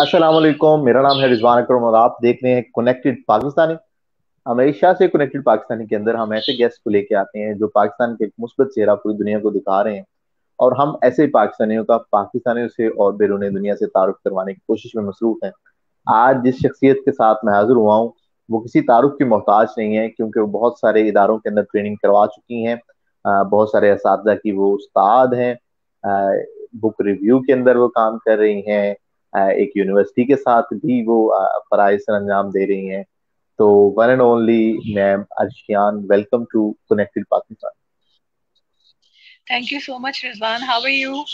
अस्सलाम वालेकुम। मेरा नाम है रिजवान अकरम और आप देख रहे हैं कनेक्टेड पाकिस्तानी। हमेशा से कनेक्टेड पाकिस्तानी के अंदर हम ऐसे गेस्ट को लेके आते हैं जो पाकिस्तान के एक मुस्बत चेहरा पूरी दुनिया को दिखा रहे हैं, और हम ऐसे पाकिस्तानियों का पाकिस्तानियों से और बैरून दुनिया से तारुफ करवाने की कोशिश में मसरूफ हैं। आज जिस शख्सियत के साथ मैं हाजिर हुआ हूँ वो किसी तारुफ की मोहताज नहीं है, क्योंकि वो बहुत सारे इदारों के अंदर ट्रेनिंग करवा चुकी हैं। बहुत सारे असातिज़ा की वो उस्ताद हैं। बुक रिव्यू के अंदर वो काम कर रही हैं। एक यूनिवर्सिटी के साथ भी वो फराइज सर अंजाम दे रही हैं। तो one and only ma'am Arshiyan, welcome to connected Pakistan. Thank you so much, Rizwan. How are you?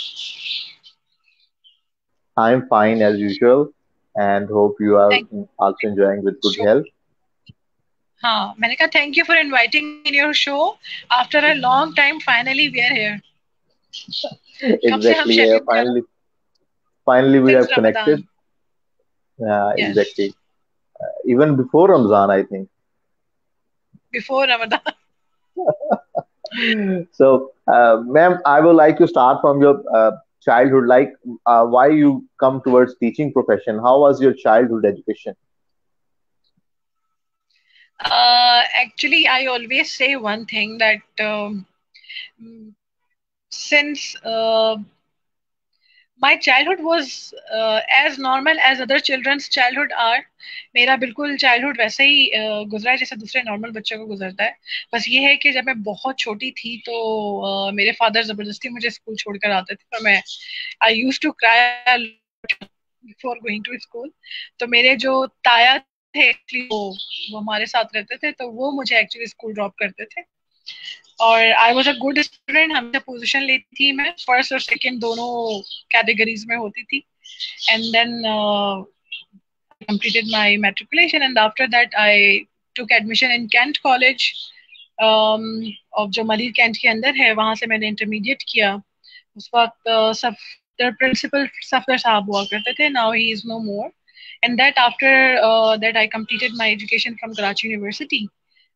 I am fine as usual and hope you are Thank also enjoying with good you. health. हाँ, मैंने कहा thank you for inviting me in your show. After a long time, finally we are here. कब से हम Exactly, schedule कर रहे finally we since have connected. Ramadan. Yes, Exactly. Even before Ramzan, I think. before Ramadan. So, ma'am, I would like to start from your childhood. Like, why you come towards teaching profession? How was your childhood education? Actually, I always say one thing that since my childhood was as normal as other children's childhood are. मेरा बिल्कुल childhood वैसे ही गुजरा है जैसे दूसरे normal बच्चों को गुजरता है। बस ये है कि जब मैं बहुत छोटी थी तो मेरे फादर जबरदस्ती मुझे स्कूल छोड़कर आते थे, और मैं I use to cry before going to school. तो मेरे जो ताया थे एक्चुअली वो हमारे साथ रहते थे, तो वो मुझे एक्चुअली स्कूल ड्रॉप करते थे। और I was a good student, हमेशा पोजीशन लेती थी, मैं फर्स्ट और सेकंड दोनों कैटेगरीज में होती थी। And then completed my matriculation, and after that I took admission in Kent College, और जो मलिर कैंट के अंदर है वहां से मैंने इंटरमीडिएट किया। उस वक्त सफदर प्रिंसिपल सफदर साहब हुआ करते थे, now he is no more. And that after that I completed my education from Karachi University.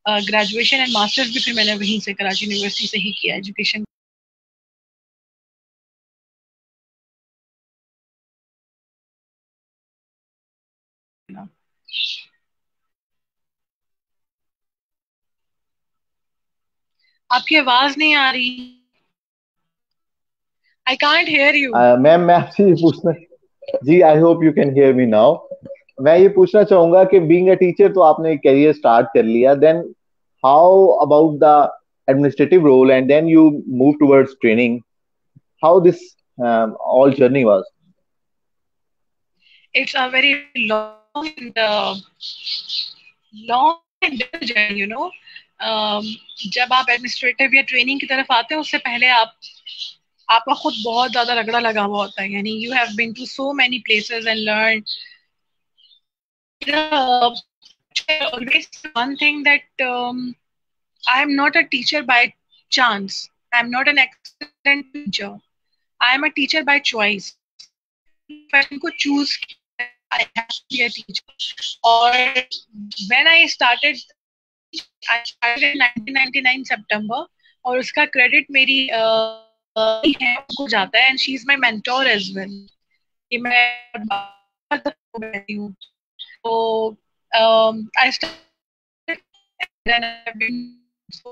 Graduation and masters भी फिर मैंने वहीं से कराची यूनिवर्सिटी से ही किया एजुकेशन। आपकी आवाज नहीं आ रही। I can't hear you. Ma'am, मैं आपसे ये पूछना, जी I hope you can hear me now. मैं ये पूछना चाहूंगा कि बीइंग अ टीचर तो आपने करियर स्टार्ट कर लिया, then how about the administrative role and then you move towards training, how this all journey was? It's a very long and difficult journey, you know. जब आप administrative या training की तरफ आते हैं उससे पहले आपका खुद बहुत ज्यादा रगड़ा लगा हुआ होता है, यानी you have been to so many places and learn always one thing that I am not a teacher by chance. I am not an excellent teacher. I am a teacher by choice. Profession को choose I have to be a teacher. और when I started in 1999 September, और उसका credit मेरी है उनको जाता है, and she is my mentor as well. कि मैं रहती हूँ तो I started then I've been so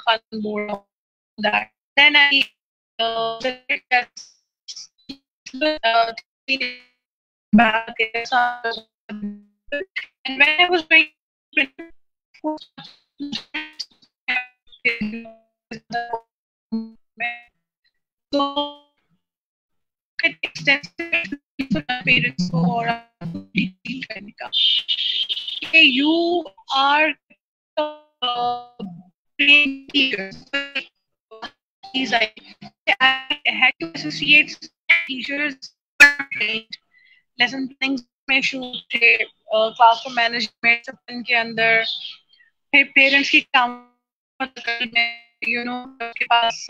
on board on that. Then I uh, back and when I was doing so parents को और डील करने का you are I had to associate teachers lesson planning में shoot थे, classroom management के अंदर, फिर parents की काम यू नो के पास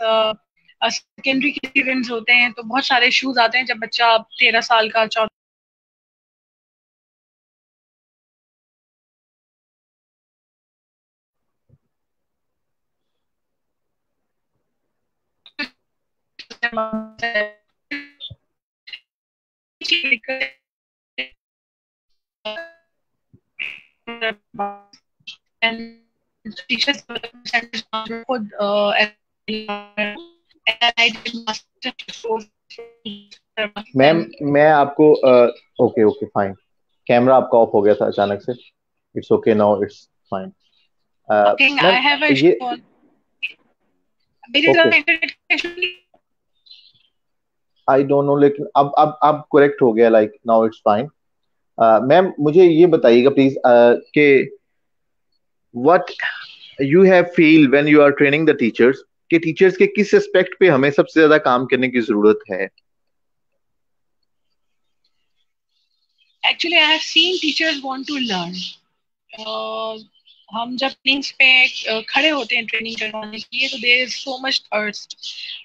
सेकेंडरी के स्टूडेंट्स होते हैं तो बहुत सारे इश्यूज आते हैं जब बच्चा 13 साल का 14 खुद मैम मैं आपको ओके ओके फाइन, कैमरा आपका ऑफ हो गया था अचानक से। It's okay now, it's fine. Ma'am I have a ये मेरी ओके, तरफ इंटरनेट आई डोंट नो, लेकिन अब करेक्ट हो गया, like now it's fine. Ma'am मुझे ये बताइएगा प्लीज कि what you have feel when you are training the teachers, कि टीचर्स के किस एस्पेक्ट पे हमें सबसे ज्यादा काम करने की जरूरत है? Actually I have seen teachers want to learn. हम जब ट्रेनिंग्स पे खड़े होते हैं ट्रेनिंग करवाने के लिए, तो there is so much thirst,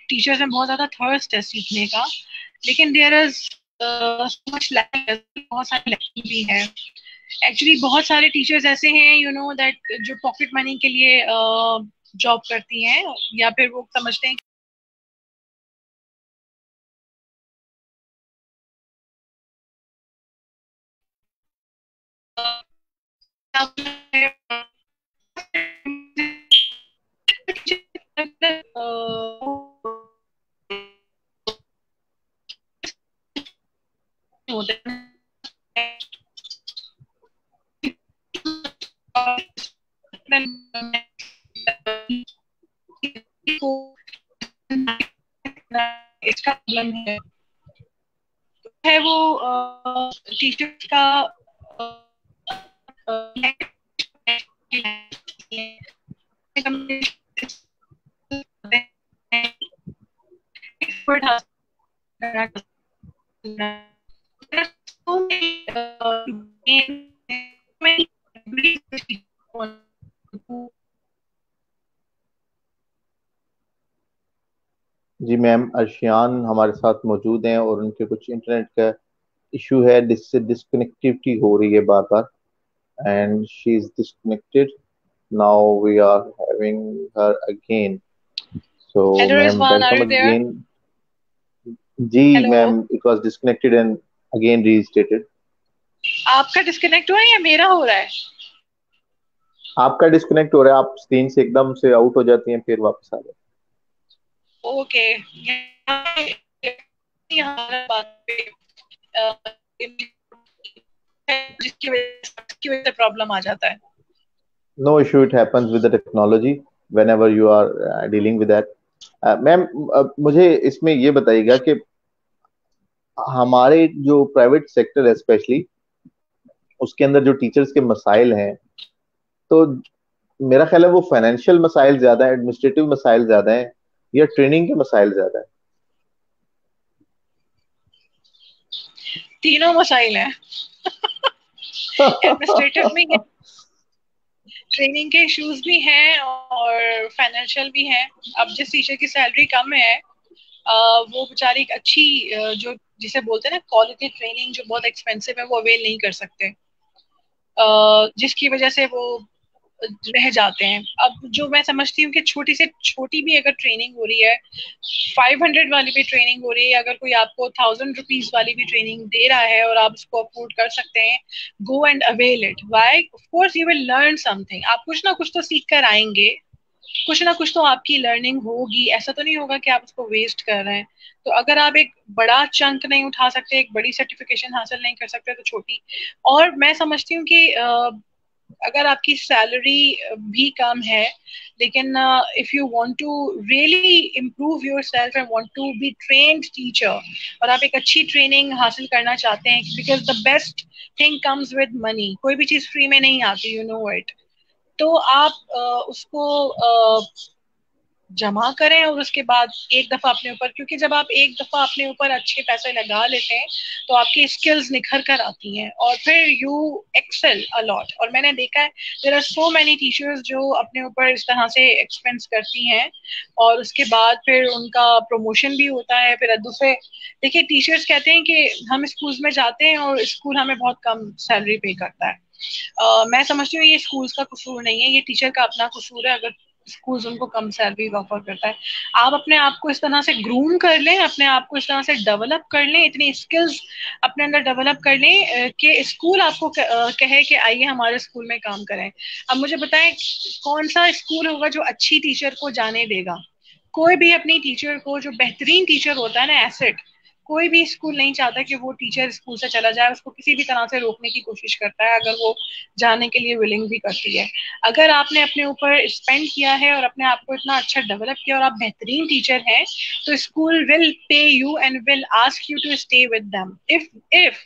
teachers में बहुत ज्यादा थर्स्ट है सीखने का, लेकिन there is so much lacking, बहुत सारी लैकिंग भी है। एक्चुअली बहुत सारे टीचर्स ऐसे हैं यू नो दैट जो पॉकेट मनी के लिए जॉब करती हैं, या फिर वो समझते हैं होते इसका प्रॉब्लम है वो टीचर्स का जी मैम, अर्शियान हमारे साथ मौजूद हैं और उनके कुछ इंटरनेट का इशू है, जिससे डिस्कनेक्टिविटी हो रही है बार बार, and she is disconnected. Now we are having her again. So hello ma'am Rizwan, are welcome you there? Again. जी hello, ma'am, it was disconnected and again restarted. आपका डिस्कनेक्ट हुआ है या मेरा हो रहा है? आपका डिस्कनेक्ट हो रहा है, आप स्क्रीन से एकदम से आउट हो जाती हैं फिर वापस आ जाती ओके, यहाँ बात पे जिसकी वजह से प्रॉब्लम आ जाता है। हैं। No issue, it happens with the technology whenever you are dealing with that. Ma'am मुझे इसमें ये बताइएगा कि हमारे जो प्राइवेट सेक्टर है स्पेशली, उसके अंदर जो टीचर्स के मसाइल हैं, तो मेरा ख्याल है वो फाइनेंशियल मसाइल ज्यादा है, एडमिनिस्ट्रेटिव मसाइल ज्यादा है, या ट्रेनिंग के मसाइल ज्यादा तीनों मसाइल हैं। एडमिनिस्ट्रेटिव में है? ट्रेनिंग के इश्यूज भी हैं और फाइनेंशियल भी हैं। अब जिस टीचर की सैलरी कम है, वो बेचारी एक अच्छी जो जिसे बोलते हैं ना क्वालिटी ट्रेनिंग, जो बहुत एक्सपेंसिव है, वो अवेल नहीं कर सकते, जिसकी वजह से वो रह जाते हैं। अब जो मैं समझती हूँ कि छोटी से छोटी भी अगर ट्रेनिंग हो रही है, 500 वाली भी ट्रेनिंग हो रही है, अगर कोई आपको 1000 रुपीज वाली भी ट्रेनिंग दे रहा है और आप उसको अफोर्ड कर सकते हैं, go and avail it. Why? Of course you will learn something, आप कुछ ना कुछ तो सीख कर आएंगे, कुछ ना कुछ तो आपकी लर्निंग होगी, ऐसा तो नहीं होगा कि आप उसको वेस्ट कर रहे हैं। तो अगर आप एक बड़ा चंक नहीं उठा सकते, एक बड़ी सर्टिफिकेशन हासिल नहीं कर सकते, तो छोटी। और मैं समझती हूँ कि अगर आपकी सैलरी भी कम है, लेकिन if you want to really improve yourself and want to be trained teacher, और आप एक अच्छी ट्रेनिंग हासिल करना चाहते हैं, because the best thing comes with money, कोई भी चीज फ्री में नहीं आती, यू नो इट। तो आप उसको जमा करें, और उसके बाद एक दफा अपने ऊपर, क्योंकि जब आप एक दफा अपने ऊपर अच्छे पैसे लगा लेते हैं, तो आपकी स्किल्स निखर कर आती हैं और फिर यू एक्सेल अलॉट। और मैंने देखा है there are so many teachers जो अपने ऊपर इस तरह से एक्सपेंस करती हैं, और उसके बाद फिर उनका प्रमोशन भी होता है। फिर दूसरे, देखिए, टीचर्स कहते हैं कि हम स्कूल्स में जाते हैं और स्कूल हमें बहुत कम सैलरी पे करता है। मैं समझती हूँ ये स्कूल्स का कसूर नहीं है, ये टीचर का अपना कसूर है। अगर स्कूल्स उनको कम सैलरी ऑफर करता है। आप अपने आप को इस तरह से ग्रूम कर लें, अपने आप को इस तरह से डेवलप कर लें, इतनी स्किल्स अपने अंदर डेवलप कर लें कि स्कूल आपको कहे कि आइए हमारे स्कूल में काम करें। अब मुझे बताएं कौन सा स्कूल होगा जो अच्छी टीचर को जाने देगा? कोई भी अपनी टीचर को, जो बेहतरीन टीचर होता है ना, एसेट, कोई भी स्कूल नहीं चाहता कि वो टीचर स्कूल से चला जाए, उसको किसी भी तरह से रोकने की कोशिश करता है, अगर वो जाने के लिए विलिंग भी करती है। अगर आपने अपने ऊपर स्पेंड किया है और अपने आप को इतना अच्छा डेवलप किया और आप बेहतरीन टीचर हैं, तो school will pay you and will ask you to stay with them if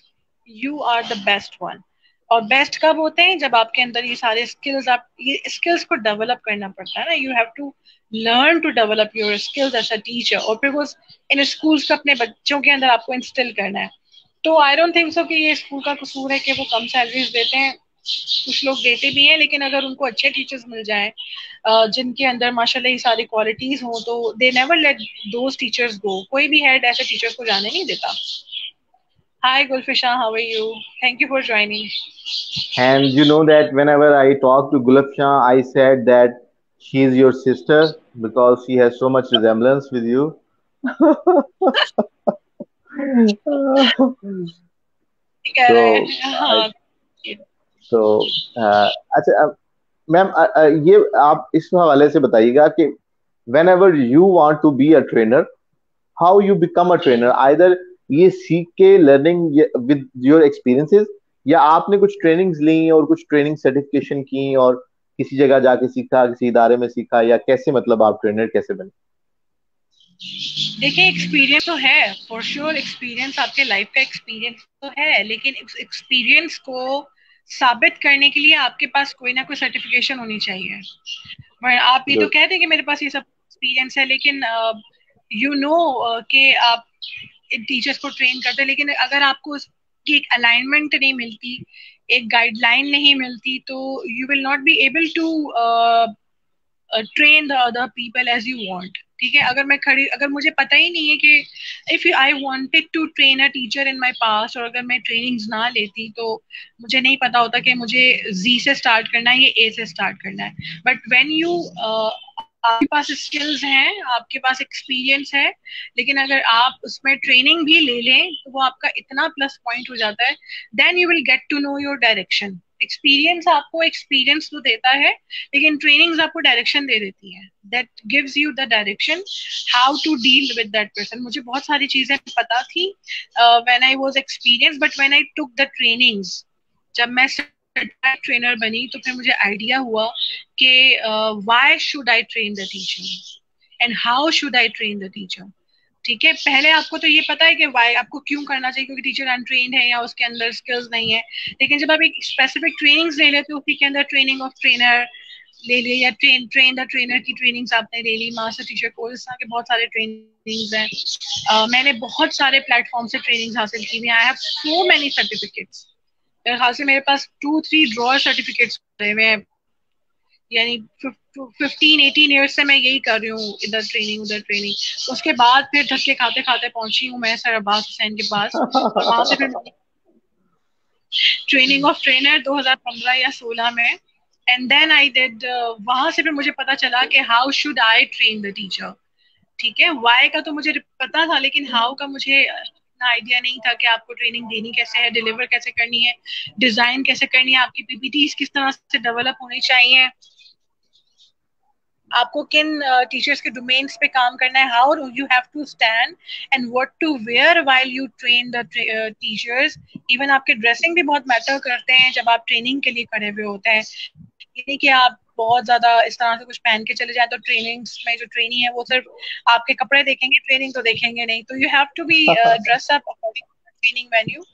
you are the best one. और बेस्ट कब होते हैं? जब आपके अंदर ये सारे स्किल्स, आप ये स्किल्स को डेवलप करना पड़ता है ना, you have to learn to develop your skills as a teacher, और फिर वो इन स्कूल्स को अपने बच्चों के अंदर आपको इंस्टिल करना है। तो आई डोंट थिंक सो कि ये स्कूल का कसूर है कि वो कम सैलरीज देते हैं, कुछ लोग देते भी हैं, लेकिन अगर उनको अच्छे टीचर्स मिल जाएं जिनके अंदर माशाल्लाह ये सारी क्वालिटीज हों, तो they never let those teachers go. कोई भी हेड ऐसे टीचर्स को जाने नहीं देता। Hi Gulfisha, how are you? Thank you for joining. And you know that whenever I talk to Gulabsha, I said that she is your sister because she has so much resemblance with you. कह रहे So, हैं हाँ। तो अच्छा ma'am, ये आप इस हवाले से बताइएगा कि whenever you want to be a trainer, how you become a trainer? Either ये सीख के लर्निंग with your experiences, या आपने कुछ ट्रेनिंग्स ली और कुछ ट्रेनिंग सर्टिफिकेशन की और किसी जगह जाके सीखा, किसी इदारे में सीखा, या कैसे, मतलब आप ट्रेनर कैसे बने? देखिए एक्सपीरियंस तो है, फॉर श्योर एक्सपीरियंस, आपके लाइफ का एक्सपीरियंस तो है, लेकिन एक्सपीरियंस को साबित करने के लिए आपके पास कोई ना कोई सर्टिफिकेशन होनी चाहिए। पर आप ये तो गुड। कहते हैं कि मेरे पास ये सब एक्सपीरियंस है, लेकिन यू नो कि आप टीचर्स को ट्रेन करते हैं, लेकिन अगर आपको उसकी एक अलाइनमेंट नहीं मिलती, एक गाइडलाइन नहीं मिलती, तो you will not be able to train the other people as you want. ठीक है, अगर मुझे पता ही नहीं है कि if I wanted to train a teacher in my past, और अगर मैं ट्रेनिंग्स ना लेती, तो मुझे नहीं पता होता कि मुझे जी से स्टार्ट करना है या ए से स्टार्ट करना है। बट व्हेन यू आपके पास स्किल्स हैं, आपके पास एक्सपीरियंस है, लेकिन अगर आप उसमें ट्रेनिंग भी ले लें, तो वो आपका इतना प्लस पॉइंट हो जाता है, then you will get to know your direction. Experience आपको एक्सपीरियंस तो देता है, लेकिन ट्रेनिंग्स आपको डायरेक्शन दे देती है, that gives you the direction how to deal with that person. मुझे बहुत सारी चीजें पता थी when I was experience, but when I took the trainings, जब मैं ट्रेनर बनी, तो फिर मुझे आइडिया हुआ कि why should I train the teacher and how should I train the teacher. ठीक है, पहले आपको तो ये पता है कि वाई आपको क्यों करना चाहिए, क्योंकि टीचर अनट्रेन्ड है या उसके अंदर स्किल्स नहीं है। लेकिन जब आप एक स्पेसिफिक ट्रेनिंग्स ले लेते हो, उसी के अंदर ट्रेनिंग ऑफ ट्रेनर ले लिया, या ट्रेन द ट्रेनर की ट्रेनिंग्स आपने ले ली, मास्टर टीचर कोर्स, के बहुत सारे ट्रेनिंग्स हैं। मैंने बहुत सारे प्लेटफॉर्म से ट्रेनिंग्स हासिल की हुई। I have so many certificates. मेरे ख्याल से मेरे पास 2-3 ड्रॉअर सर्टिफिकेट्स रहे हुए हैं, यानी 15-18 ईयर्स से मैं यही कर रही हूँ, इधर ट्रेनिंग उधर ट्रेनिंग। तो उसके बाद फिर धक्के खाते खाते पहुंची हूँ मैं सर अब्बास हुसैन के पास, और वहां से फिर ट्रेनिंग ऑफ ट्रेनर 2015 या 16 में, एंड देन आई डिड, वहां से फिर मुझे पता चला कि how should I train the teacher. ठीक है, वाई का तो मुझे पता था, लेकिन हाउ का मुझे इतना आइडिया नहीं था कि आपको ट्रेनिंग देनी कैसे है, डिलीवर कैसे करनी है, डिजाइन कैसे करनी है, आपकी पीपीटी किस तरह से डेवलप होनी चाहिए, आपको किन टीचर्स के डोमेन्स पे काम करना है, how you have to stand and what to wear while you train the teachers. Even आपके ड्रेसिंग भी बहुत मैटर करते हैं जब आप ट्रेनिंग के लिए खड़े हुए होते हैं। ये नहीं कि आप बहुत ज्यादा इस तरह से कुछ पहन के चले जाए, तो ट्रेनिंग्स में जो ट्रेनी है वो सिर्फ आपके कपड़े देखेंगे, ट्रेनिंग तो देखेंगे नहीं। तो you have to be dress up according to training venue,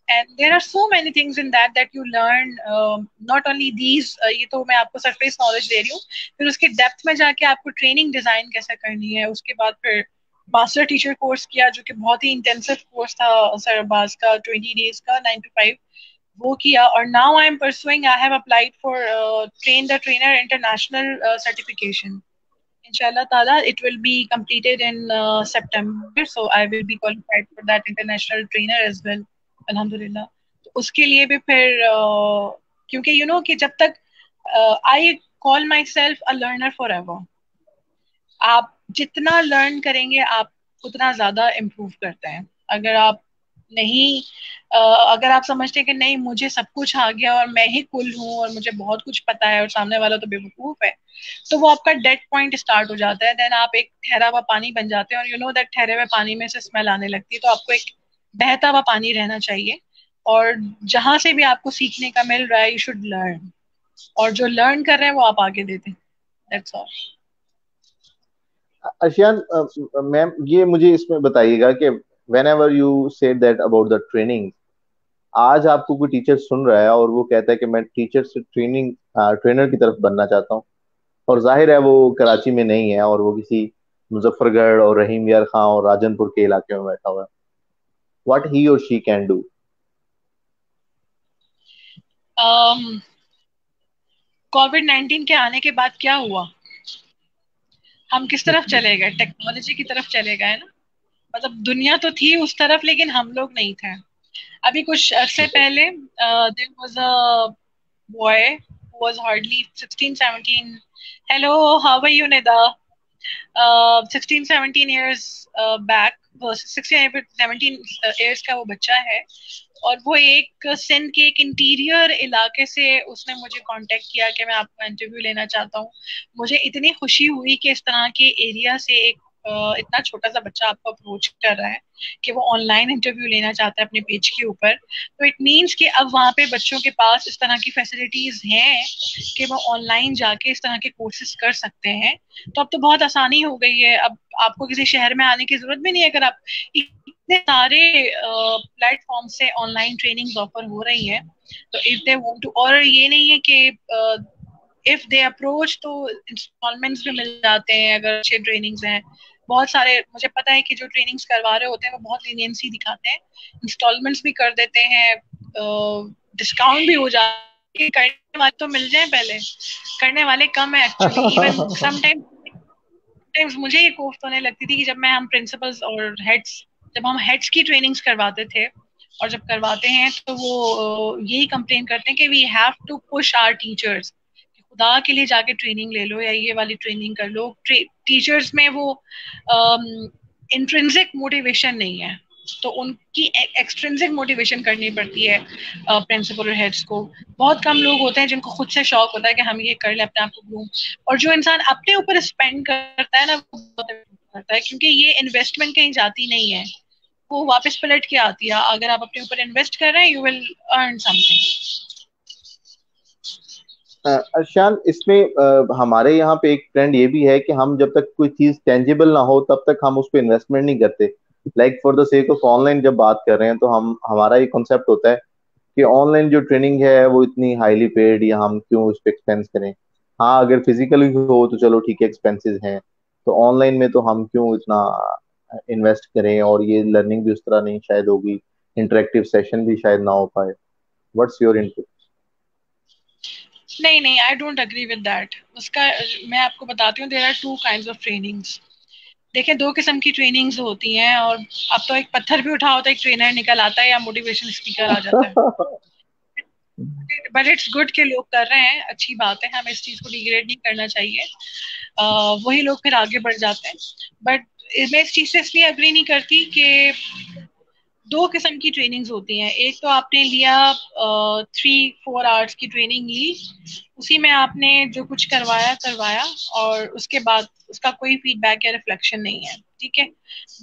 and there are so many things in that you learn, not only these, ये तो मैं आपको सरफेस नॉलेज दे रही हूँ, फिर उसके डेप्थ में जाके आपको ट्रेनिंग डिजाइन कैसे करनी है। उसके बाद फिर मास्टर टीचर कोर्स किया, जो कि बहुत ही इंटेंसिव कोर्स था सर अब्बास का, 20 days का, 9 to 5, वो किया। और now I am pursuing, I have applied for train the trainer international certification. Inshallah Taala, it will be completed in September, so I will be qualified for that international trainer as well, Alhamdulillah। तो उसके लिए भी फिर क्योंकि कि जब तक I call my self a learner for ever. आप जितना लर्न करेंगे आप उतना ज्यादा इम्प्रूव करते हैं। अगर आप नहीं अगर आप समझते हैं कि नहीं मुझे सब कुछ आ गया और मैं ही कुल हूँ और मुझे बहुत कुछ पता है और सामने वाला तो बेवकूफ है, तो वो आपका डेड पॉइंट स्टार्ट हो जाता है। देन आप एक ठहरा हुआ पानी बन जाते हैं और यू नो दैट ठहरे हुए पानी में से स्मेल आने लगती है। तो आपको एक बहता हुआ पानी रहना चाहिए, और जहां से भी आपको सीखने का मिल रहा है यू शुड लर्न, और जो लर्न कर रहे हैं वो आप आगे देते हैं। That's all. आशियान, मैम ये मुझे इसमें बताइएगा कि when ever you said that about the training, आज आपको कोई टीचर सुन रहा है और वो कहता है कि मैं टीचर से ट्रेनर की तरफ बनना चाहता हूँ, और जाहिर है वो कराची में नहीं है और वो किसी मुजफ्फरगढ़ और रहीम यार खां और राजनपुर के इलाके में बैठा हुआ है, व्हाट ही और शी कैन डू? कोविड-19 के आने के बाद क्या हुआ? हम किस तरफ चले गए? टेक्नोलॉजी की तरफ चले गए ना। मतलब दुनिया तो थी उस तरफ लेकिन हम लोग नहीं थे। अभी कुछ अरसे पहले there was a boy who was hardly 16 17। Hello, how are you Nida? 16 17 years back, 16 17 years का वो बच्चा है, और वो एक सिंध के एक इंटीरियर इलाके से उसने मुझे कांटेक्ट किया कि मैं आपका इंटरव्यू लेना चाहता हूँ। मुझे इतनी खुशी हुई कि इस तरह के एरिया से एक इतना छोटा सा बच्चा आपको अप्रोच कर रहा है कि वो ऑनलाइन इंटरव्यू लेना चाहता है अपने पेज के ऊपर। तो इट मीन्स कि अब वहाँ पे बच्चों के पास इस तरह की फैसिलिटीज हैं कि वो ऑनलाइन जाके इस तरह के कोर्सेज कर सकते हैं। तो अब तो बहुत आसानी हो गई है। अब आपको किसी शहर में आने की जरूरत भी नहीं है। अगर आप इतने सारे प्लेटफॉर्म से ऑनलाइन ट्रेनिंग ऑफर हो रही है, तो इफ दे वांट टू, और ये नहीं है कि इफ दे अप्रोच तो इंस्टॉलमेंट्स भी मिल जाते हैं अगर अच्छे ट्रेनिंग्स हैं। बहुत सारे मुझे पता है कि जो ट्रेनिंग्स करवा रहे होते हैं वो बहुत लीनियंसी दिखाते हैं, इंस्टॉलमेंट्स भी कर देते हैं, डिस्काउंट भी हो जाता है। करने वाले तो मिल जाए पहले, करने वाले कम है एक्चुअली। इवन समटाइम्स मुझे ये कोफ्त होने लगती थी कि जब मैं हम प्रिंसिपल्स और हेड्स, जब हम हेड्स की ट्रेनिंग्स करवाते थे और जब करवाते हैं तो वो यही कंप्लेन करते हैं कि we have to push our teachers, खुदा के लिए जाके ट्रेनिंग ले लो या ये वाली ट्रेनिंग कर लो। टीचर्स में वो इंट्रिंसिक मोटिवेशन नहीं है, तो उनकी एक्सट्रिंसिक मोटिवेशन करनी पड़ती है प्रिंसिपल और हेड्स को। बहुत कम लोग होते हैं जिनको खुद से शौक होता है कि हम ये कर ले अपने आप को ग्रूम। और जो इंसान अपने ऊपर स्पेंड करता है ना वो बहुत करता है, क्योंकि ये इन्वेस्टमेंट कहीं जाती नहीं है, वो वापस पलट के आती है। अगर आप अपने ऊपर इन्वेस्ट कर रहे हैं you will earn something. Arshan, इसमें हमारे यहाँ पे एक ट्रेंड ये भी है कि हम जब तक कोई चीज टेंजिबल ना हो तब तक हम उस पर इन्वेस्टमेंट नहीं करते। Like for the sake of online जब बात कर रहे हैं तो हम हमारा ये कॉन्सेप्ट होता है कि ऑनलाइन जो ट्रेनिंग है वो इतनी हाईली पेड, या हम क्यों उस पर एक्सपेंस करें। हाँ, अगर फिजिकली हो तो चलो ठीक है, एक्सपेंसेस हैं, तो ऑनलाइन में तो हम क्यों इतना इन्वेस्ट करें, और ये लर्निंग भी उस तरह नहीं शायद होगी, इंटरेक्टिव सेशन भी शायद ना हो पाए। What's your input? नहीं नहीं, I don't agree with that. उसका मैं आपको बताती हूँ, there are two kinds of trainings. देखिए, दो किस्म की ट्रेनिंग्स होती हैं, और अब तो एक पत्थर भी उठाओ तो एक ट्रेनर निकल आता है या मोटिवेशन स्पीकर आ जाता है। बट इट्स गुड कि लोग कर रहे हैं, अच्छी बात है, हमें इस चीज को डिग्रेड नहीं करना चाहिए। वही लोग फिर आगे बढ़ जाते हैं। बट मैं इस चीज से इसलिए अग्री नहीं करती कि दो किस्म की ट्रेनिंग्स होती हैं। एक तो आपने लिया 3-4 आवर्स की ट्रेनिंग ली, उसी में आपने जो कुछ करवाया करवाया, और उसके बाद उसका कोई फीडबैक या रिफ्लेक्शन नहीं है, ठीक है।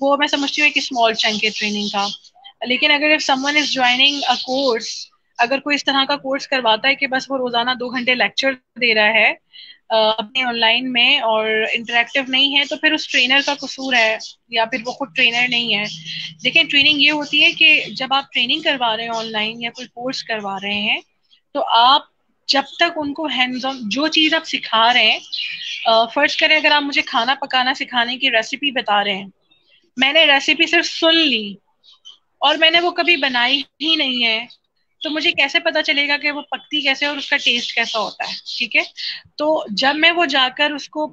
वो मैं समझती हूँ एक स्मॉल चंक है ट्रेनिंग का। लेकिन अगर if someone is joining a course, अगर कोई इस तरह का कोर्स करवाता है कि बस वो रोजाना 2 घंटे लेक्चर दे रहा है अपने ऑनलाइन में और इंटरेक्टिव नहीं है, तो फिर उस ट्रेनर का कसूर है या फिर वो खुद ट्रेनर नहीं है। देखिए, ट्रेनिंग ये होती है कि जब आप ट्रेनिंग करवा रहे हैं ऑनलाइन या कोई कोर्स करवा रहे हैं, तो आप जब तक उनको हैंड्स ऑन जो चीज आप सिखा रहे हैं, फर्ज करें अगर आप मुझे खाना पकाना सिखाने की रेसिपी बता रहे हैं, मैंने रेसिपी सिर्फ सुन ली और मैंने वो कभी बनाई ही नहीं है, तो मुझे कैसे पता चलेगा कि वो पकती कैसे और उसका टेस्ट कैसा होता है, ठीक है। तो जब मैं वो जाकर उसको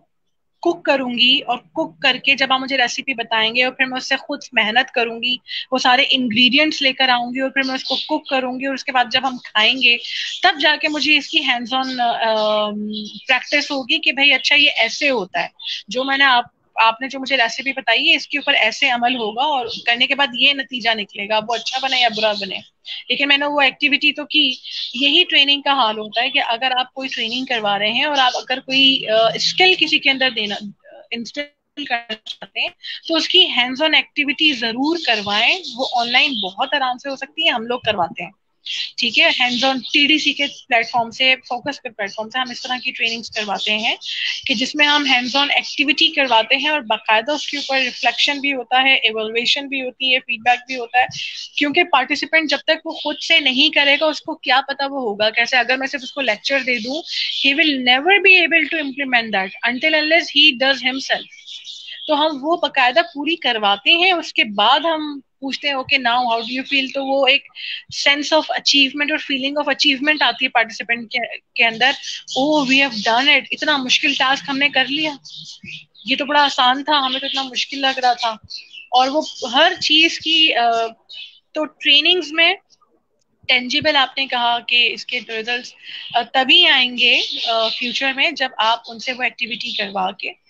कुक करूंगी, और कुक करके जब आप मुझे रेसिपी बताएंगे और फिर मैं उससे खुद मेहनत करूंगी, वो सारे इंग्रेडिएंट्स लेकर आऊंगी और फिर मैं उसको कुक करूंगी, और उसके बाद जब हम खाएंगे तब जाके मुझे इसकी हैंड्स ऑन प्रैक्टिस होगी कि भाई अच्छा ये ऐसे होता है, जो मैंने आपने जो मुझे रेसिपी बताई है इसके ऊपर ऐसे अमल होगा और करने के बाद ये नतीजा निकलेगा, वो अच्छा बने या बुरा बने। लेकिन मैंने वो एक्टिविटी तो की। यही ट्रेनिंग का हाल होता है कि अगर आप कोई ट्रेनिंग करवा रहे हैं और आप अगर कोई स्किल किसी के अंदर देना इंस्टॉल करना चाहते हैं, तो उसकी हैंड्स ऑन एक्टिविटी जरूर करवाएं। वो ऑनलाइन बहुत आराम से हो सकती है, हम लोग करवाते हैं। ठीक है, हैंड्स ऑन टीडीसी के प्लेटफॉर्म से, फोकस के प्लेटफॉर्म से हम इस तरह की ट्रेनिंग्स करवाते हैं कि जिसमें हम हैंड्स ऑन एक्टिविटी करवाते हैं और बाकायदा उसके ऊपर रिफ्लेक्शन भी होता है, एवल्युएशन भी होती है, फीडबैक भी होता है। क्योंकि पार्टिसिपेंट जब तक वो खुद से नहीं करेगा उसको क्या पता वो होगा कैसे। अगर मैं सिर्फ उसको लेक्चर दे दूं, he will never be able to implement that until unless he does himself. तो हम वो बकायदा पूरी करवाते हैं, उसके बाद हम पूछते हैं okay now how do you feel. तो वो एक सेंस ऑफ अचीवमेंट और फीलिंग ऑफ अचीवमेंट आती है पार्टिसिपेंट के अंदर। Oh we have done it, इतना मुश्किल टास्क हमने कर लिया, ये तो बड़ा आसान था, हमें तो इतना मुश्किल लग रहा था। और वो हर चीज की तो ट्रेनिंग्स में टेंजिबल आपने कहा कि इसके रिजल्ट्स तभी आएंगे फ्यूचर में जब आप उनसे वो एक्टिविटी करवा के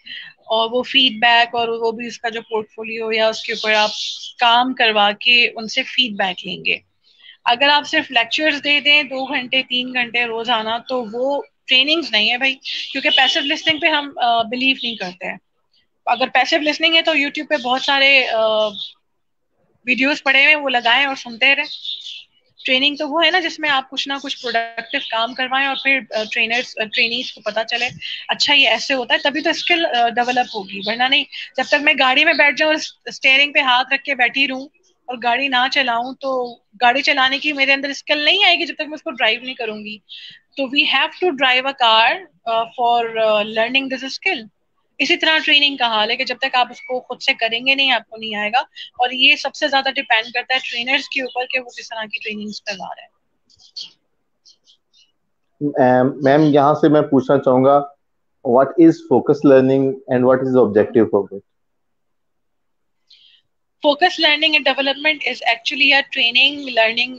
और वो फीडबैक और वो भी उसका जो पोर्टफोलियो या उसके ऊपर आप काम करवा के उनसे फीडबैक लेंगे। अगर आप सिर्फ लेक्चर्स दे दें 2 घंटे 3 घंटे रोजाना, तो वो ट्रेनिंग्स नहीं है भाई। क्योंकि पैसिव लिसनिंग पे हम बिलीव नहीं करते हैं। अगर पैसिव लिसनिंग है तो यूट्यूब पे बहुत सारे वीडियोस पड़े हुए, वो लगाएं और सुनते रहें। ट्रेनिंग तो वो है ना जिसमें आप कुछ ना कुछ प्रोडक्टिव काम करवाएं और फिर ट्रेनीज को पता चले अच्छा ये ऐसे होता है, तभी तो स्किल डेवलप होगी। वरना नहीं, जब तक मैं गाड़ी में बैठ जाऊं और स्टेयरिंग पे हाथ रख के बैठी रहूं और गाड़ी ना चलाऊं, तो गाड़ी चलाने की मेरे अंदर स्किल नहीं आएगी जब तक मैं उसको ड्राइव नहीं करूंगी। तो we have to drive a car for learning this skill. इसी तरह ट्रेनिंग का हाल है कि जब तक आप उसको खुद से करेंगे नहीं, आपको नहीं आएगा। और ये सबसे ज्यादा डिपेंड करता है ट्रेनर्स के ऊपर कि वो किस तरह की ट्रेनिंग्स करवा रहे हैं। मैम यहाँ से मैं पूछना चाहूंगा, what is focus learning and what is the objective of it? Focus learning and development is actually a training, learning,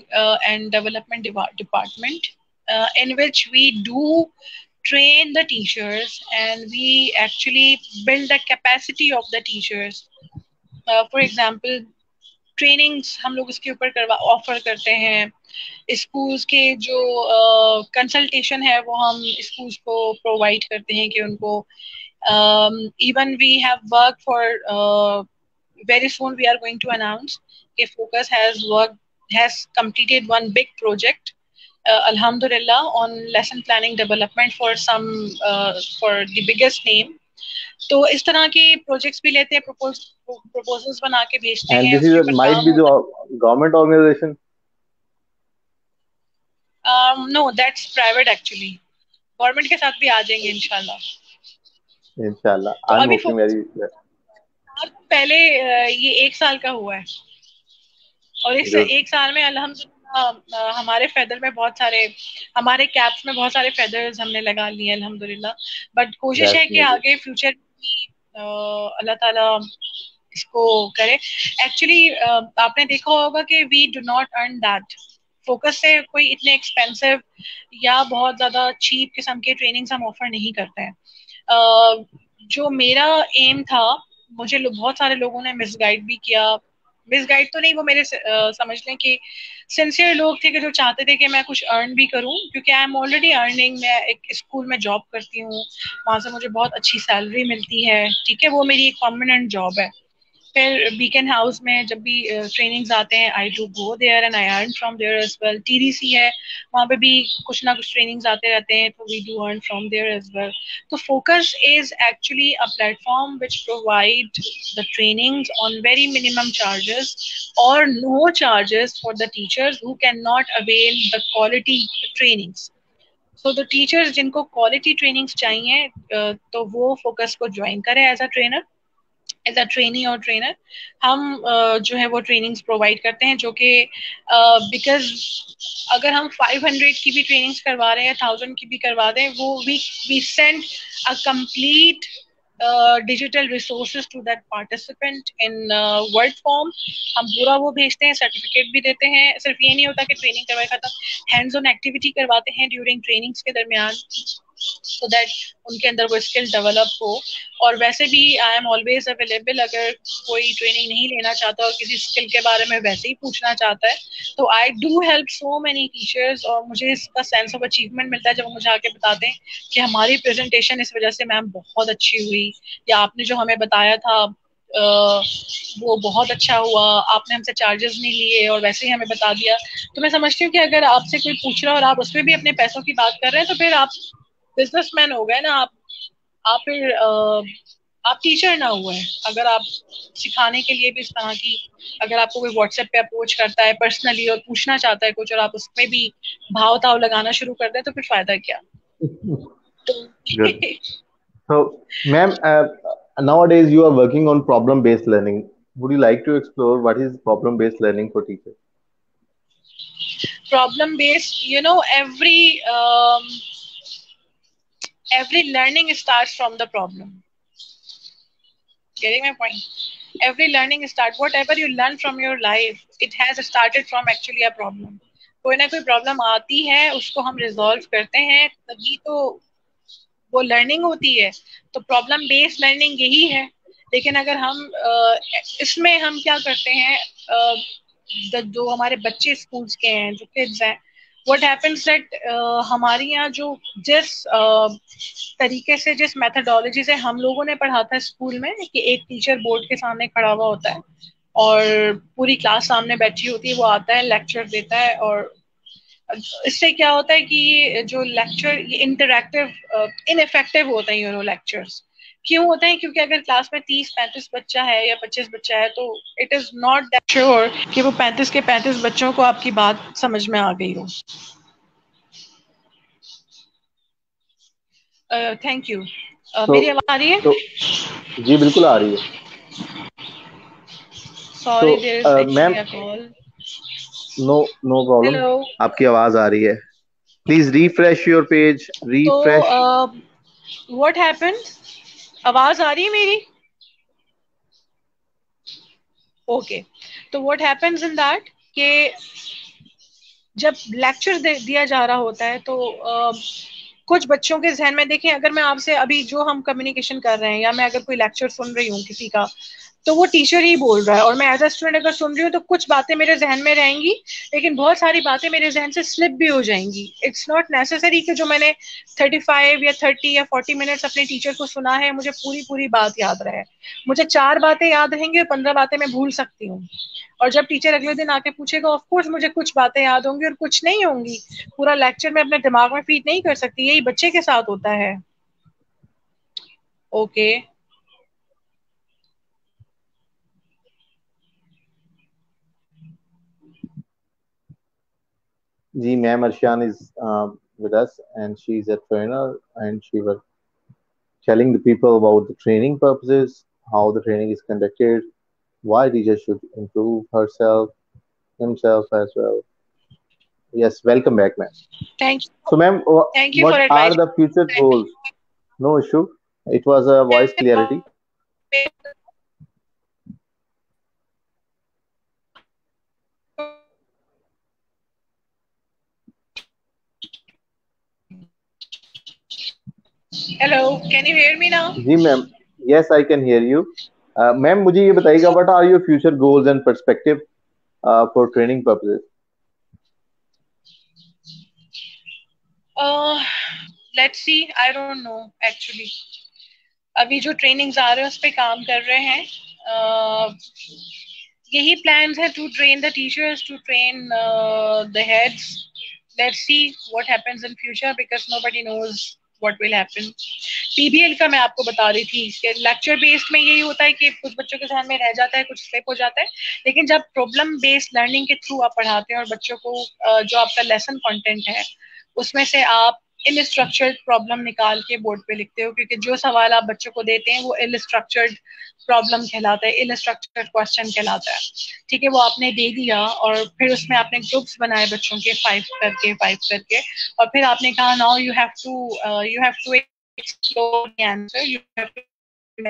and development department in which we do train the teachers and we actually build the capacity of the teachers. For example, trainings हम लोग इसके ऊपर करवा offer करते हैं। Schools के जो consultation है वो हम स्कूल्स को प्रोवाइड करते हैं कि उनको even we have worked for very soon we are going to announce कि Focus has completed one big project alhamdulillah on lesson planning development for some for the biggest name. तो इस तरह के प्रोजेक्ट्स भी लेते हैं, प्रपोजल्स बना के भेजते एंड हैं, दिस उसके इज ऊपर माइट काम बी द होता गवर्नमेंट ऑर्गेनाइजेशन? है। No that's private actually, government के साथ भी आ जाएंगे इंशाल्लाह। इंशाल्लाह, तो आई एम अभी होपिंग फोकस वेरी। पहले ये 1 साल का हुआ है और इस गुड। 1 साल में अल्हम्दुलिल्लाह हमारे फेदर में बहुत सारे, हमारे कैप्स में बहुत सारे फेदर्स हमने लगा लिए अल्हम्दुलिल्लाह। बट कोशिश है दैट्स कि अमेजिंग। आगे फ्यूचर अल्लाह ताला इसको करे। एक्चुअली आपने देखा होगा कि we do not earn that. Focus से कोई इतने एक्सपेंसिव या बहुत ज्यादा चीप किस्म के ट्रेनिंग्स हम ऑफर नहीं करते हैं। जो मेरा एम था, मुझे बहुत सारे लोगों ने मिसगाइड भी किया। मिसगाइड तो नहीं, वो मेरे समझ लें कि सिंसियर लोग थे कि जो चाहते थे कि मैं कुछ अर्न भी करूं, क्योंकि आई एम ऑलरेडी अर्निंग। मैं एक स्कूल में जॉब करती हूँ, वहां से मुझे बहुत अच्छी सैलरी मिलती है। ठीक है, वो मेरी एक परमानेंट जॉब है। फिर बीकन हाउस में जब भी ट्रेनिंग्स आते हैं, I do go there and I earn from there as well. TDC है, वहाँ पे भी कुछ ना कुछ ट्रेनिंग्स आते रहते हैं, तो we do earn from there as well. तो focus is actually a platform which provide the trainings on very minimum charges और no charges for the teachers who can not avail the quality trainings. So the teachers जिनको quality trainings चाहिए तो वो focus को join करें as a trainer, as a trainee और trainer. हम जो है वो ट्रेनिंग्स प्रोवाइड करते हैं जो कि बिकॉज अगर हम 500 की भी ट्रेनिंग्स करवा रहे हैं, 1000 की भी करवा दें, वो we send a complete digital resources to that participant in word form. हम पूरा वो भेजते हैं, सर्टिफिकेट भी देते हैं। सिर्फ ये नहीं होता कि ट्रेनिंग करवाए खत्म, हैंड्स ऑन एक्टिविटी करवाते हैं ड्यूरिंग ट्रेनिंग्स के दरमियान, सो दैट उनके अंदर वो स्किल डेवलप हो। और वैसे भी आई एम ऑलवेज अवेलेबल, अगर कोई ट्रेनिंग नहीं लेना चाहता और किसी स्किल के बारे में वैसे ही पूछना चाहता है, तो I do help so many teachers. और मुझे इसका सेंस ऑफ अचीवमेंट मिलता है जब वो मुझे आके बताते हैं कि हमारी प्रेजेंटेशन इस वजह से मैम बहुत अच्छी हुई, या आपने जो हमें बताया था वो बहुत अच्छा हुआ, आपने हमसे चार्जेस नहीं लिए और वैसे ही हमें बता दिया। तो मैं समझती हूँ कि अगर आपसे कोई पूछ रहा है और आप उसमें भी अपने पैसों की बात कर रहे हैं, तो फिर आप बिजनेसमैन हो गए ना। आप फिर आप टीचर ना हुए। अगर आप सिखाने के लिए भी इस तरह की, अगर आपको कोई व्हाट्सएप पे अप्रोच करता है पर्सनली और पूछना चाहता है कुछ, और आप उसमें भी भाव ताव लगाना शुरू कर दें, तो फिर फायदा क्या। तो Good. So, ma'am, nowadays you are working on problem-based learning. Would you like to explore what is problem-based learning for teachers? problem based, every learning starts from the problem. Getting my point? Every learning start, whatever you learn from your life, it has started from actually a problem. कोई ना कोई problem आती है, उसको हम resolve करते हैं, तभी तो वो लर्निंग होती है। तो प्रॉब्लम बेस्ड लर्निंग यही है। लेकिन अगर हम इसमें हम क्या करते हैं, जो हमारे बच्चे स्कूल्स के हैं, जो किड्स हैं, व्हाट हैपेंस दैट हमारे यहाँ जो जिस तरीके से, जिस मेथडोलॉजी से हम लोगों ने पढ़ा था स्कूल में, कि एक टीचर बोर्ड के सामने खड़ा हुआ होता है और पूरी क्लास सामने बैठी होती है, वो आता है लेक्चर देता है, और इससे क्या होता है कि ये जो लेक्चर, ये इंटरैक्टिव इनइफेक्टिव होते हैं यूनो लेक्चर्स। क्यों होते हैं? क्योंकि अगर क्लास में 30-35 बच्चा है या 25 बच्चा है, तो it is not that sure कि वो 35 के 35 बच्चों को आपकी बात समझ में आ गई हो। Thank you. मेरी तो आवाज आ रही है? तो जी बिल्कुल आ रही है। तो sorry, there is actually ma'am, a call. No no problem, hello. आपकी आवाज आ रही है। प्लीज रिफ्रेश योर पेज, तो रिफ्रेश। What happened? आवाज आ रही है मेरी? ओके। तो व्हाट हैपेंस इन दैट, कि जब लेक्चर दिया जा रहा होता है, तो कुछ बच्चों के जहन में, देखिए, अगर मैं आपसे अभी जो हम कम्युनिकेशन कर रहे हैं, या मैं अगर कोई लेक्चर सुन रही हूँ किसी का, तो वो टीचर ही बोल रहा है और मैं एज अ स्टूडेंट अगर सुन रही हूँ, तो कुछ बातें मेरे जहन में रहेंगी, लेकिन बहुत सारी बातें मेरे जहन से स्लिप भी हो जाएंगी। इट्स नॉट नेसेसरी कि जो मैंने 35 या 30 या 40 मिनट्स अपने टीचर को सुना है, मुझे पूरी पूरी बात याद रहे। मुझे 4 बातें याद रहेंगी और 15 बातें मैं भूल सकती हूँ। और जब टीचर अगले दिन आके पूछेगा, ऑफ कोर्स मुझे कुछ बातें याद होंगी और कुछ नहीं होंगी। पूरा लेक्चर में अपने दिमाग में फीड नहीं कर सकती। यही बच्चे के साथ होता है। ओके। जी ma'am, Arshiyan is with us and she's a trainer and she was telling the people about the training purposes, how the training is conducted, why teachers should improve herself, himself as well. Yes, welcome back, ma'am. Thank So, ma'am, thank you what for are advice. the future goals? No issue. It was a voice clarity. Hello, can you hear me now? जी ma'am, yes, I can hear you. Ma'am, मुझे ये बताइएगा, So, what are your future goals and perspective for training purposes? Let's see, I don't know actually. अभी जो trainings आ रहे हैं उस पर काम कर रहे हैं। यही प्लान्स है, to train the teachers, to train the heads. Let's see what happens in future, because nobody knows what will happen. PBL का मैं आपको बता रही थी कि लेक्चर बेस्ड में यही होता है कि कुछ बच्चों के ध्यान में रह जाता है, कुछ स्लिप हो जाता है। लेकिन जब प्रॉब्लम बेस्ड लर्निंग के थ्रू आप पढ़ाते हैं और बच्चों को जो आपका लेसन कंटेंट है उसमें से आप इल स्ट्रक्चर्ड प्रॉब्लम निकाल के बोर्ड पे लिखते हो, क्योंकि जो सवाल आप बच्चों को देते हैं वो इल स्ट्रक्चर्ड प्रॉब्लम कहलाता है, इल स्ट्रक्चर्ड क्वेश्चन कहलाता है। ठीक है, वो आपने दे दिया और फिर उसमें आपने ग्रुप्स बनाए बच्चों के, 5 करके और फिर आपने कहा now you have to explore the answer, you have तो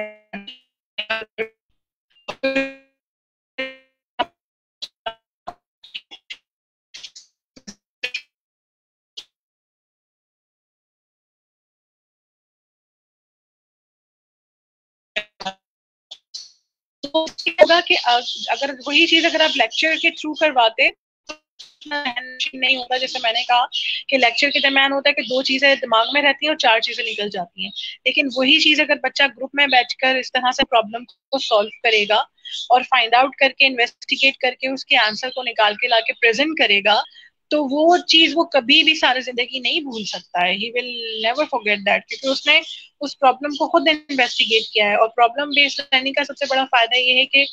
होगा कि अगर वही चीज अगर आप लेक्चर के थ्रू करवाते नहीं होता। जैसे मैंने कहा कि लेक्चर के दरम्यान होता है कि 2 चीजें दिमाग में रहती हैं और 4 चीजें निकल जाती हैं, लेकिन वही चीज अगर बच्चा ग्रुप में बैठकर इस तरह से प्रॉब्लम को सॉल्व करेगा और फाइंड आउट करके इन्वेस्टिगेट करके उसके आंसर को निकाल के लाके प्रेजेंट करेगा, तो वो चीज वो कभी भी सारी जिंदगी नहीं भूल सकता है। ही विल नेवर फॉरगेट दैट, क्योंकि उसने उस प्रॉब्लम को खुद इन्वेस्टिगेट किया है। और प्रॉब्लम बेस्ड लर्निंग का सबसे बड़ा फायदा ये है कि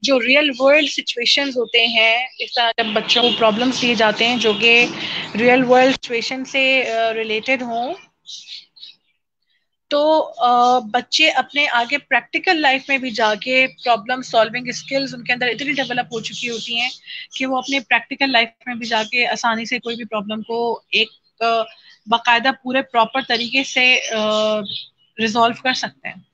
जो रियल वर्ल्ड सिचुएशंस होते हैं, इस तरह जब बच्चों को प्रॉब्लम्स दिए जाते हैं जो कि रियल वर्ल्ड सिचुएशन से रिलेटेड हों, तो बच्चे अपने आगे प्रैक्टिकल लाइफ में भी जाके प्रॉब्लम सॉल्विंग स्किल्स उनके अंदर इतनी डेवलप हो चुकी होती हैं कि वो अपने प्रैक्टिकल लाइफ में भी जाके आसानी से कोई भी प्रॉब्लम को एक बाकायदा पूरे प्रॉपर तरीके से रिजॉल्व कर सकते हैं।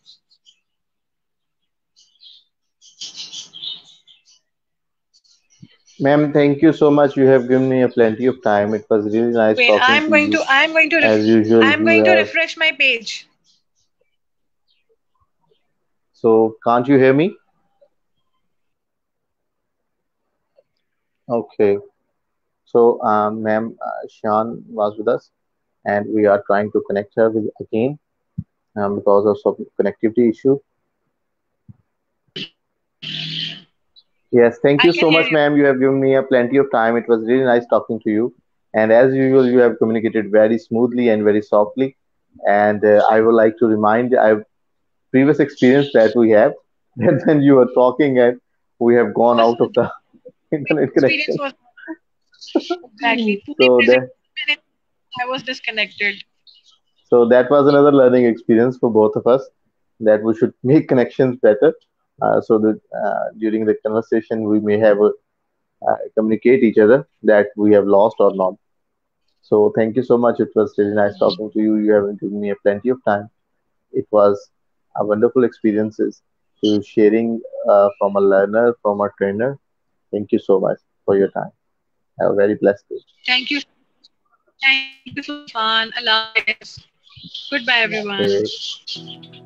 Ma'am, thank you so much. You have given me a plenty of time. It was really nice Wait, talking to you. As usual, I'm you going to have. refresh my page. So, can't you hear me? Okay. So, ma'am, Shan was with us, and we are trying to connect her with again because of some connectivity issue. Yes, thank I you can so hear much, you. ma'am. You have given me a plenty of time. It was really nice talking to you. And as usual, you have communicated very smoothly and very softly. And I would like to remind I previous experience that we have that when you were talking and we have gone Was out of the internet experience connection. was exactly So that I was disconnected. so that was another learning experience for both of us that we should make connections better. So that during the conversation we may have communicate each other that we have lost or not. So thank you so much. It was really nice talking to you. You have given me a plenty of time. It was a wonderful experiences to sharing from a learner, from a trainer. Thank you so much for your time. Have a very blessed day. Thank you. Thank you for fun. Allah Hafiz. Goodbye, everyone. Okay.